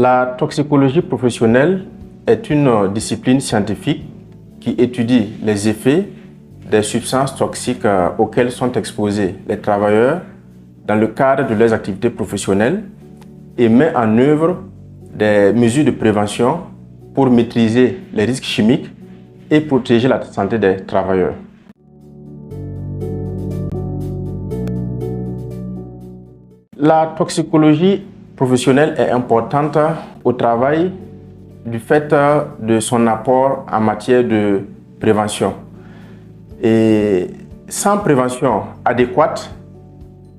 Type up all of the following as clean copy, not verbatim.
La toxicologie professionnelle est une discipline scientifique qui étudie les effets des substances toxiques auxquelles sont exposés les travailleurs dans le cadre de leurs activités professionnelles et met en œuvre des mesures de prévention pour maîtriser les risques chimiques et protéger la santé des travailleurs. La toxicologie professionnelle est importante au travail du fait de son apport en matière de prévention. Et sans prévention adéquate,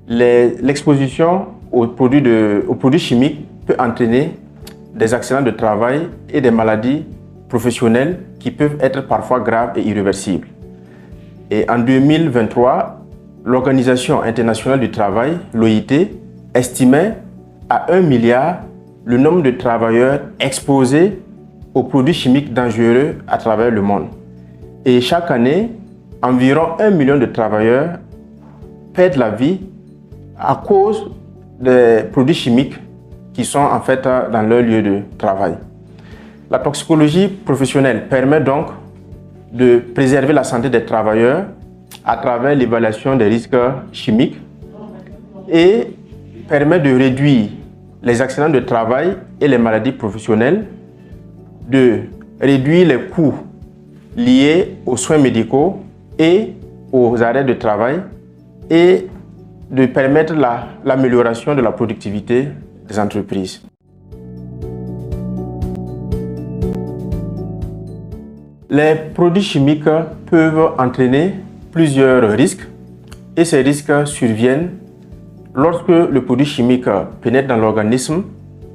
l'exposition aux produits chimiques peut entraîner des accidents de travail et des maladies professionnelles qui peuvent être parfois graves et irréversibles. Et en 2023, l'Organisation internationale du travail, l'OIT, estimait à 1 milliard le nombre de travailleurs exposés aux produits chimiques dangereux à travers le monde. Et chaque année, environ 1 million de travailleurs perdent la vie à cause des produits chimiques qui sont en fait dans leur lieu de travail. La toxicologie professionnelle permet donc de préserver la santé des travailleurs à travers l'évaluation des risques chimiques et permet de réduire les accidents de travail et les maladies professionnelles, de réduire les coûts liés aux soins médicaux et aux arrêts de travail et de permettre l'amélioration de la productivité des entreprises. Les produits chimiques peuvent entraîner plusieurs risques et ces risques surviennent lorsque le produit chimique pénètre dans l'organisme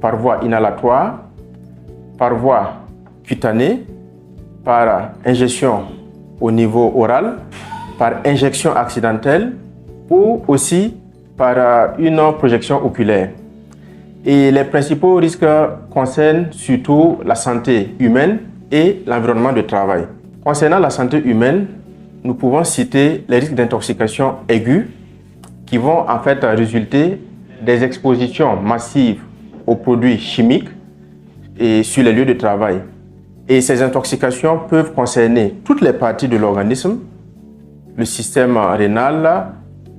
par voie inhalatoire, par voie cutanée, par ingestion au niveau oral, par injection accidentelle ou aussi par une projection oculaire. Et les principaux risques concernent surtout la santé humaine et l'environnement de travail. Concernant la santé humaine, nous pouvons citer les risques d'intoxication aiguë qui vont en fait résulter des expositions massives aux produits chimiques et sur les lieux de travail. Et ces intoxications peuvent concerner toutes les parties de l'organisme, le système rénal,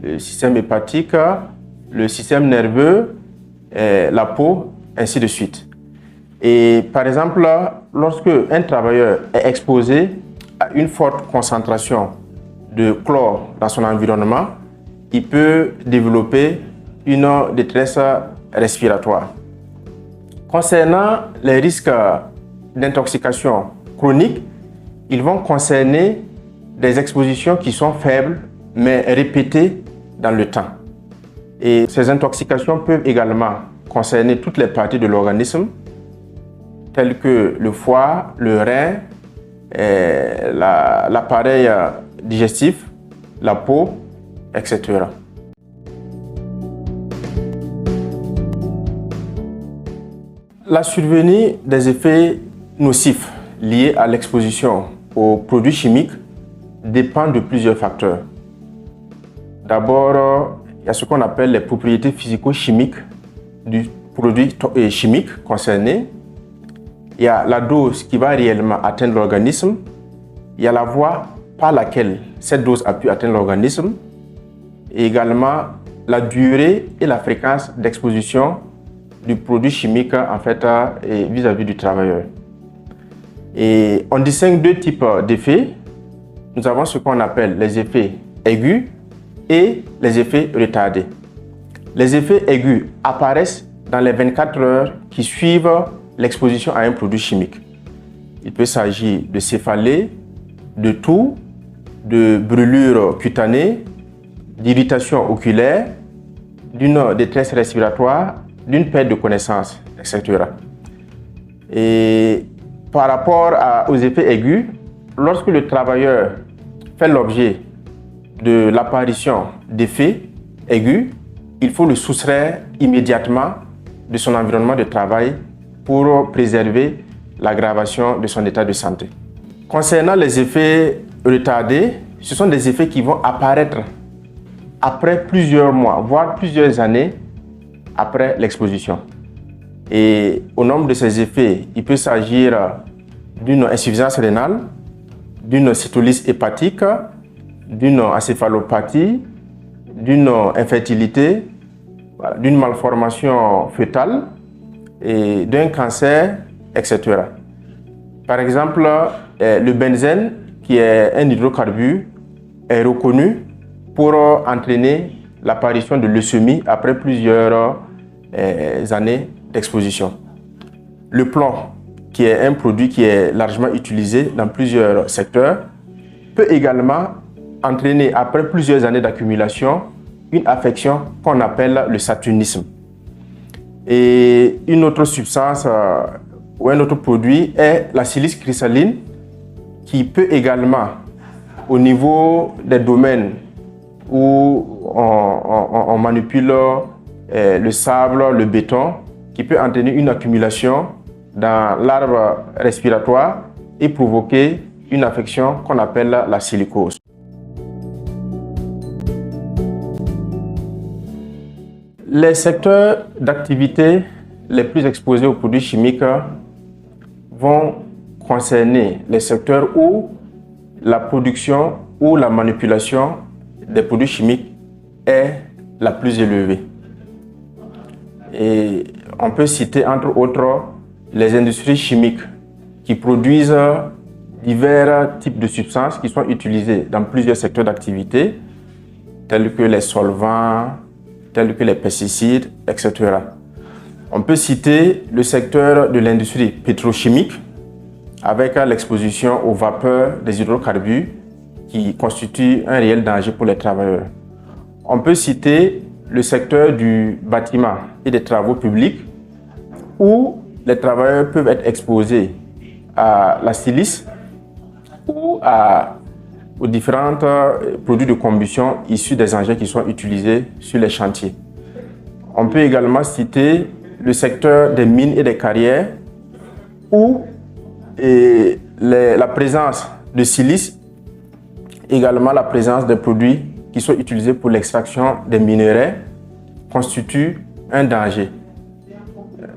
le système hépatique, le système nerveux, la peau, ainsi de suite. Et par exemple, lorsque un travailleur est exposé à une forte concentration de chlore dans son environnement, il peut développer une détresse respiratoire. Concernant les risques d'intoxication chronique, ils vont concerner des expositions qui sont faibles mais répétées dans le temps. Et ces intoxications peuvent également concerner toutes les parties de l'organisme, telles que le foie, le rein, l'appareil digestif, la peau, etc. La survenue des effets nocifs liés à l'exposition aux produits chimiques dépend de plusieurs facteurs. D'abord, il y a ce qu'on appelle les propriétés physico-chimiques du produit chimique concerné. Il y a la dose qui va réellement atteindre l'organisme. Il y a la voie par laquelle cette dose a pu atteindre l'organisme. Et également la durée et la fréquence d'exposition du produit chimique en fait vis-à-vis du travailleur. Et on distingue deux types d'effets. Nous avons ce qu'on appelle les effets aigus et les effets retardés. Les effets aigus apparaissent dans les 24 heures qui suivent l'exposition à un produit chimique. Il peut s'agir de céphalée, de toux, de brûlure cutanée, d'irritation oculaire, d'une détresse respiratoire, d'une perte de connaissance, etc. Et par rapport aux effets aigus, lorsque le travailleur fait l'objet de l'apparition d'effets aigus, il faut le soustraire immédiatement de son environnement de travail pour préserver l'aggravation de son état de santé. Concernant les effets retardés, ce sont des effets qui vont apparaître après plusieurs mois, voire plusieurs années après l'exposition. Et au nombre de ces effets, il peut s'agir d'une insuffisance rénale, d'une cytolyse hépatique, d'une encéphalopathie, d'une infertilité, d'une malformation fœtale et d'un cancer, etc. Par exemple, le benzène, qui est un hydrocarbure, est reconnu pour entraîner l'apparition de leucémie après plusieurs années d'exposition. Le plomb, qui est un produit qui est largement utilisé dans plusieurs secteurs, peut également entraîner, après plusieurs années d'accumulation, une affection qu'on appelle le saturnisme. Et une autre substance ou un autre produit est la silice cristalline, qui peut également, au niveau des domaines où on manipule le sable, le béton, qui peut entraîner une accumulation dans l'arbre respiratoire et provoquer une affection qu'on appelle la silicose. Les secteurs d'activité les plus exposés aux produits chimiques vont concerner les secteurs où la production ou la manipulation des produits chimiques est la plus élevée. Et on peut citer entre autres les industries chimiques qui produisent divers types de substances qui sont utilisées dans plusieurs secteurs d'activité, tels que les solvants, tels que les pesticides, etc. On peut citer le secteur de l'industrie pétrochimique avec l'exposition aux vapeurs des hydrocarbures qui constituent un réel danger pour les travailleurs. On peut citer le secteur du bâtiment et des travaux publics où les travailleurs peuvent être exposés à la silice ou aux différents produits de combustion issus des engins qui sont utilisés sur les chantiers. On peut également citer le secteur des mines et des carrières où la présence de silice, également la présence des produits qui sont utilisés pour l'extraction des minerais constitue un danger.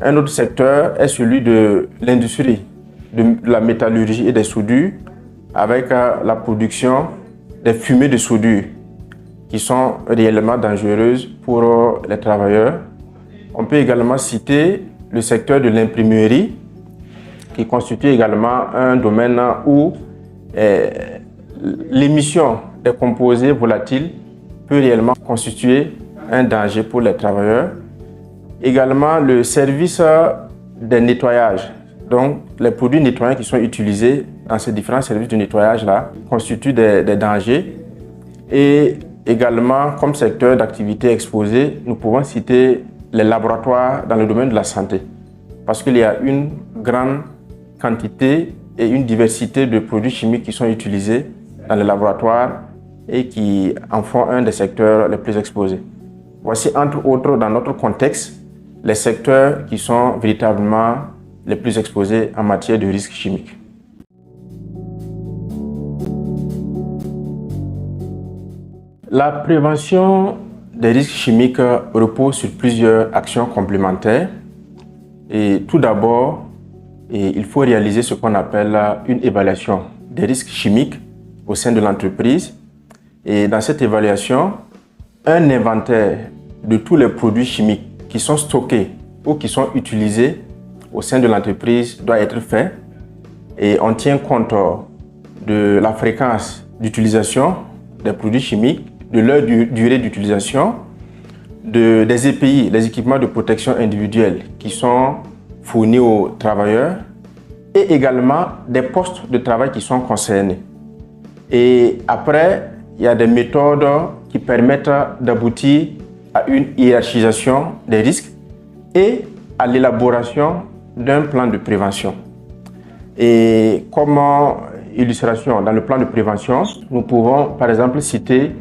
Un autre secteur est celui de l'industrie de la métallurgie et des soudures avec la production des fumées de soudure qui sont réellement dangereuses pour les travailleurs. On peut également citer le secteur de l'imprimerie qui constitue également un domaine où l'émission des composés volatiles peut réellement constituer un danger pour les travailleurs. Également le service des nettoyages. Donc les produits nettoyants qui sont utilisés dans ces différents services de nettoyage-là constituent des dangers. Et également, comme secteur d'activité exposé, nous pouvons citer les laboratoires dans le domaine de la santé. Parce qu'il y a une grande quantité et une diversité de produits chimiques qui sont utilisés dans les laboratoires et qui en font un des secteurs les plus exposés. Voici entre autres dans notre contexte les secteurs qui sont véritablement les plus exposés en matière de risques chimiques. La prévention des risques chimiques repose sur plusieurs actions complémentaires. Et tout d'abord, il faut réaliser ce qu'on appelle une évaluation des risques chimiques au sein de l'entreprise. Et dans cette évaluation, un inventaire de tous les produits chimiques qui sont stockés ou qui sont utilisés au sein de l'entreprise doit être fait. Et on tient compte de la fréquence d'utilisation des produits chimiques, de leur durée d'utilisation, des EPI, les équipements de protection individuelle qui sont fournis aux travailleurs et également des postes de travail qui sont concernés. Et après, il y a des méthodes qui permettent d'aboutir à une hiérarchisation des risques et à l'élaboration d'un plan de prévention. Et comme illustration, dans le plan de prévention, nous pouvons par exemple citer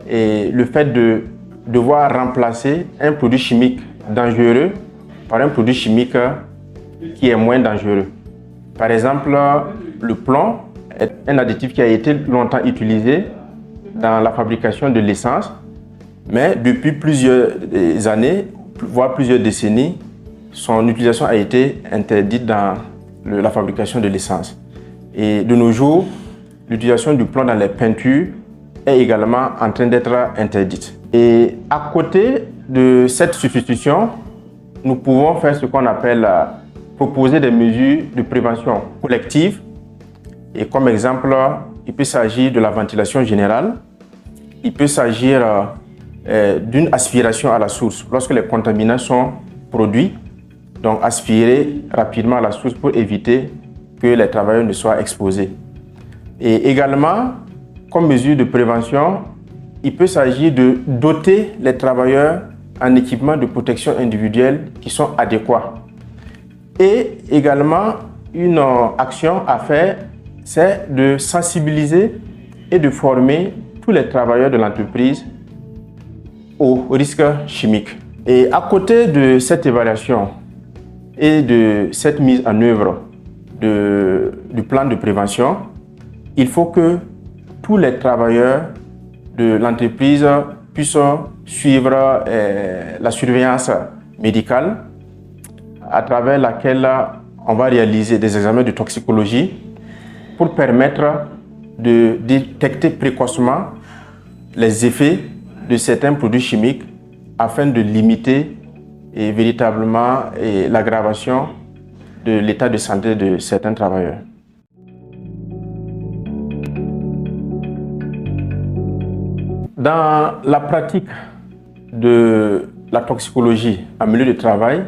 le fait de devoir remplacer un produit chimique dangereux par un produit chimique qui est moins dangereux. Par exemple, le plomb est un additif qui a été longtemps utilisé dans la fabrication de l'essence, mais depuis plusieurs années, voire plusieurs décennies, son utilisation a été interdite dans la fabrication de l'essence. Et de nos jours, l'utilisation du plomb dans les peintures est également en train d'être interdite. Et à côté de cette substitution, nous pouvons faire ce qu'on appelle proposer des mesures de prévention collective. Et comme exemple, il peut s'agir de la ventilation générale, il peut s'agir d'une aspiration à la source lorsque les contaminants sont produits, donc aspirer rapidement à la source pour éviter que les travailleurs ne soient exposés. Et également, comme mesure de prévention, il peut s'agir de doter les travailleurs en équipements de protection individuelle qui sont adéquats. Et également, une action à faire, c'est de sensibiliser et de former tous les travailleurs de l'entreprise aux risques chimiques. Et à côté de cette évaluation et de cette mise en œuvre du plan de prévention, il faut que tous les travailleurs de l'entreprise puissent suivre la surveillance médicale à travers laquelle on va réaliser des examens de toxicologie pour permettre de détecter précocement les effets de certains produits chimiques afin de limiter véritablement l'aggravation de l'état de santé de certains travailleurs. Dans la pratique de la toxicologie en milieu de travail,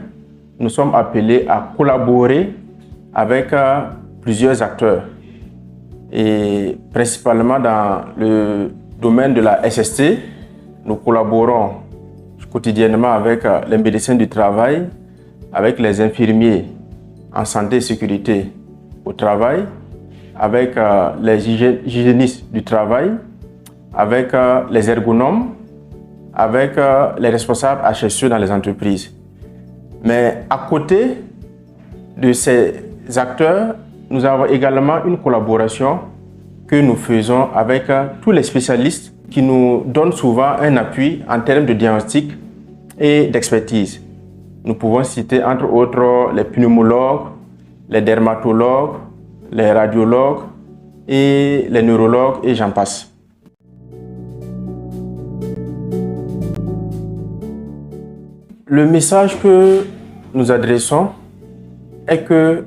nous sommes appelés à collaborer avec plusieurs acteurs et principalement dans le domaine de la SST, nous collaborons quotidiennement avec les médecins du travail, avec les infirmiers en santé et sécurité au travail, avec les hygiénistes du travail, avec les ergonomes, avec les responsables HSE dans les entreprises. Mais à côté de ces acteurs, nous avons également une collaboration que nous faisons avec tous les spécialistes qui nous donnent souvent un appui en termes de diagnostic et d'expertise. Nous pouvons citer entre autres les pneumologues, les dermatologues, les radiologues et les neurologues et j'en passe. Le message que nous adressons est que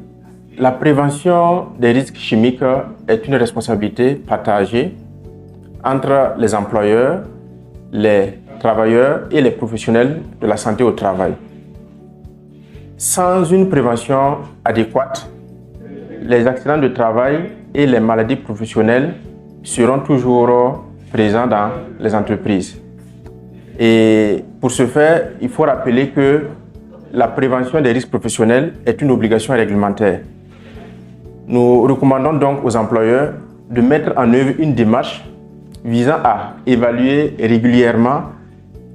la prévention des risques chimiques est une responsabilité partagée entre les employeurs, les travailleurs et les professionnels de la santé au travail. Sans une prévention adéquate, les accidents de travail et les maladies professionnelles seront toujours présents dans les entreprises. Et pour ce faire, il faut rappeler que la prévention des risques professionnels est une obligation réglementaire. Nous recommandons donc aux employeurs de mettre en œuvre une démarche visant à évaluer régulièrement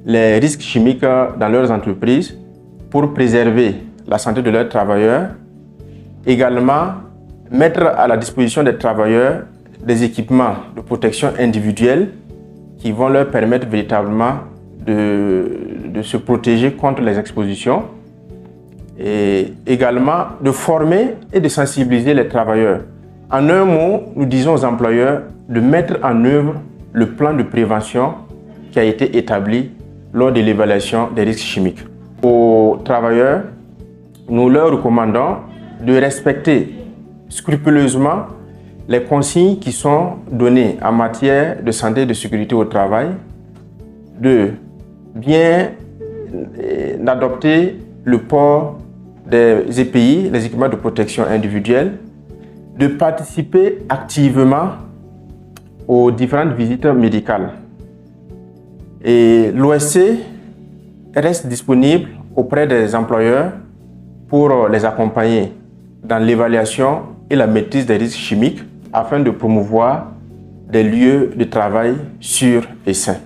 les risques chimiques dans leurs entreprises pour préserver la santé de leurs travailleurs. Également, mettre à la disposition des travailleurs des équipements de protection individuelle qui vont leur permettre véritablement de se protéger contre les expositions et également de former et de sensibiliser les travailleurs. En un mot, nous disons aux employeurs de mettre en œuvre le plan de prévention qui a été établi lors de l'évaluation des risques chimiques. Aux travailleurs, nous leur recommandons de respecter scrupuleusement les consignes qui sont données en matière de santé et de sécurité au travail, de bien adopter le port des EPI, les équipements de protection individuelle, de participer activement aux différentes visites médicales. Et l'OSC reste disponible auprès des employeurs pour les accompagner dans l'évaluation et la maîtrise des risques chimiques afin de promouvoir des lieux de travail sûrs et sains.